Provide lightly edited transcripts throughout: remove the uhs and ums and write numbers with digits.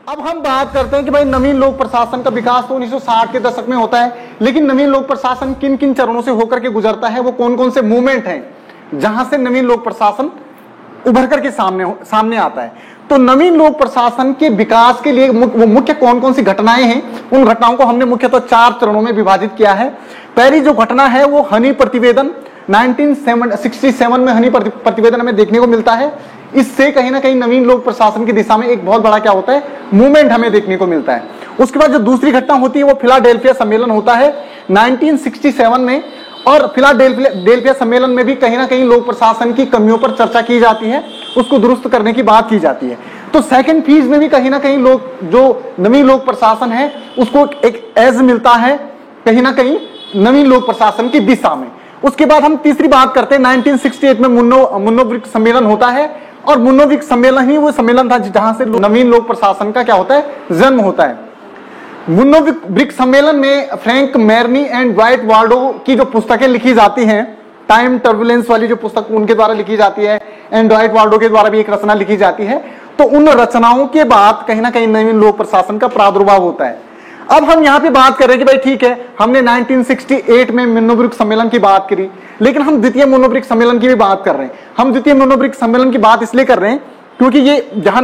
अब हम बात करते हैं कि भाई नवीन लोक प्रशासन का विकास तो 1960 के दशक में होता है, लेकिन नवीन लोक प्रशासन किन किन चरणों से होकर के गुजरता है, वो कौन कौन से मूवमेंट हैं जहां से नवीन लोक प्रशासन उभर करके सामने आता है। तो नवीन लोक प्रशासन के विकास के लिए वो मुख्य कौन कौन सी घटनाएं हैं, उन घटनाओं को हमने मुख्यतः 4 चरणों में विभाजित किया है। पहली जो घटना है वो हनी प्रतिवेदन 1967 में हनी प्रतिवेदन हमें देखने को मिलता है। इससे कहीं ना कहीं नवीन लोक प्रशासन की दिशा में एक बहुत बड़ा क्या होता है, मूवमेंट हमें देखने को मिलता है। उसके बाद जो दूसरी घटना होती है वो फिलाडेल्फिया सम्मेलन होता है 1967 में, और फिलाडेल्फिया सम्मेलन में भी कहीं ना कहीं लोक प्रशासन की कमियों पर चर्चा की जाती है, उसको दुरुस्त करने की बात की जाती है। तो सेकंड फेज में भी कहीं ना कहीं जो नवीन लोक प्रशासन है उसको एक एज मिलता है कहीं ना कहीं नवीन लोक प्रशासन की दिशा में। उसके बाद हम तीसरी बात करते हैं 1968 में मुन्नो ब्रिक्स सम्मेलन होता है, और मुन्नो ब्रिक्स सम्मेलन ही वो सम्मेलन था जहां से नवीन लोक प्रशासन का क्या होता है, जन्म होता है। मुन्नो ब्रिक्स सम्मेलन में फ्रैंक मेरनी एंड ड्वाइट वाल्डो की जो पुस्तकें लिखी जाती हैं, टाइम टर्बुलेंस वाली जो पुस्तक उनके द्वारा लिखी जाती है, एंड ड्वाइट वाल्डो के द्वारा भी एक रचना लिखी जाती है। तो उन रचनाओं के बाद कहीं ना कहीं नवीन लोक प्रशासन का प्रादुर्भाव होता है। अब हम यहाँ पे बात कर रहे हैं कि भाई ठीक है, हमने 1968 में मुन्नो ब्रिक्स सम्मेलन की बात करी, लेकिन हम द्वितीय मुन्नो ब्रिक्स सम्मेलन की भी बात कर रहे हैं। हम द्वितीय मुन्नो ब्रिक्स सम्मेलन की बात इसलिए कर रहे हैं क्योंकि ये जहां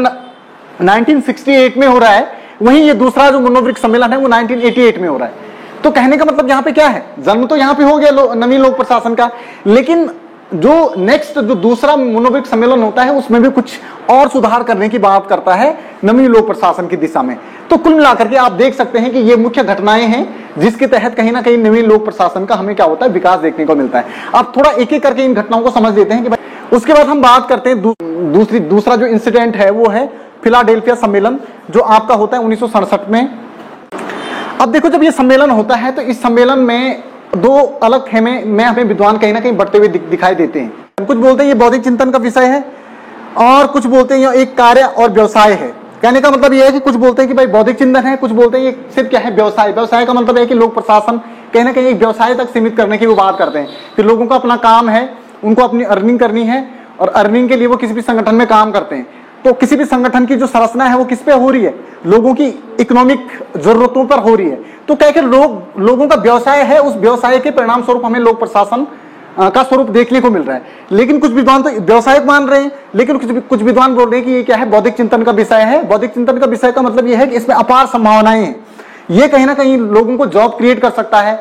1968 में हो रहा है, वहीं ये दूसरा जो मुन्नो ब्रिक्स सम्मेलन है वो 1988 में हो रहा है। तो कहने का मतलब यहाँ पे क्या है, जन्म तो यहाँ पे हो गया नवीन लोक प्रशासन का, लेकिन जो नेक्स्ट जो दूसरा मुन्नो ब्रिक्स सम्मेलन होता है उसमें भी कुछ और सुधार करने की बात करता है नवीन लोक प्रशासन की दिशा में। तो कुल मिलाकर के आप देख सकते हैं कि ये मुख्य घटनाएं हैं जिसके तहत कहीं ना कहीं नवीन लोक प्रशासन का हमें क्या होता है, विकास देखने को मिलता है। अब थोड़ा एक एक करके इन घटनाओं को समझ लेते हैं कि भाई। उसके बाद हम बात करते हैं दूसरा जो इंसिडेंट है वो है फिलाडेल्फिया सम्मेलन, जो आपका होता है 1967 में। अब देखो, जब ये सम्मेलन होता है तो इस सम्मेलन में 2 अलग खेमे में हमें विद्वान कहीं ना कहीं बढ़ते हुए दिखाई देते हैं। कुछ बोलते हैं ये बौद्धिक चिंतन का विषय है, और कुछ बोलते हैं ये एक कार्य और व्यवसाय है। कहने का मतलब ये है कि कुछ बोलते हैं कि भाई बौद्धिक चिंतन है, कुछ बोलते हैं ये सिर्फ क्या है, व्यवसाय। व्यवसाय का मतलब है कि लोक प्रशासन कहीं ना कहीं एक व्यवसाय तक सीमित करने की वो बात करते हैं कि लोगों का अपना काम है, उनको अपनी अर्निंग करनी है, और अर्निंग के लिए वो किसी भी संगठन में काम करते हैं। तो किसी भी संगठन की जो संरचना है वो किस पे हो रही है, लोगों की इकोनॉमिक जरूरतों पर हो रही है। तो कह के लोगों का व्यवसाय है, उस व्यवसाय के परिणाम स्वरूप हमें लोक प्रशासन का स्वरूप देखने को मिल रहा है। लेकिन कुछ विद्वान तो व्यवसाय मान रहे हैं, लेकिन कुछ विद्वान बोल रहे हैं कि ये क्या है, बौद्धिक चिंतन का विषय है। बौद्धिक चिंतन का विषय का मतलब ये है कि इसमें अपार संभावनाएं हैं, ये कहीं ना कहीं लोगों को जॉब क्रिएट कर सकता है।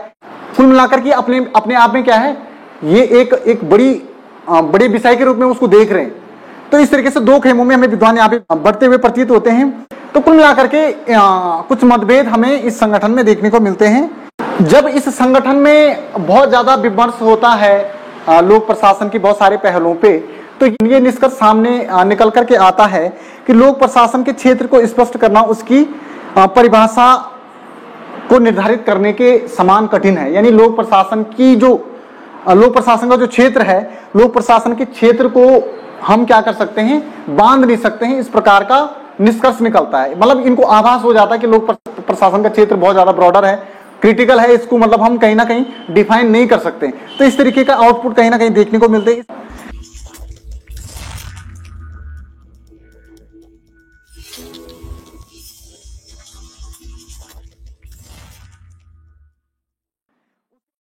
कुल मिलाकर के अपने आप में क्या है, ये एक बड़े विषय के रूप में उसको देख रहे हैं। तो इस तरीके से 2 खेमों में हमें विद्वान यहाँ पे बढ़ते हुए प्रतीत होते हैं। तो कुल मिलाकर के कुछ मतभेद हमें इस संगठन में देखने को मिलते हैं। जब इस संगठन में बहुत ज्यादा विमर्श होता है लोक प्रशासन की बहुत सारे पहलुओं पे, तो ये निष्कर्ष सामने निकल करके आता है कि लोक प्रशासन के क्षेत्र को स्पष्ट करना उसकी परिभाषा को निर्धारित करने के समान कठिन है। यानी लोक प्रशासन का जो क्षेत्र है, लोक प्रशासन के क्षेत्र को हम क्या कर सकते हैं, बांध नहीं सकते हैं, इस प्रकार का निष्कर्ष निकलता है। मतलब इनको आभास हो जाता है कि लोक प्रशासन का क्षेत्र बहुत ज्यादा ब्रॉडर है, क्रिटिकल है, इसको मतलब हम कहीं ना कहीं डिफाइन नहीं कर सकते। तो इस तरीके का आउटपुट कहीं ना कहीं देखने को मिलते हैं।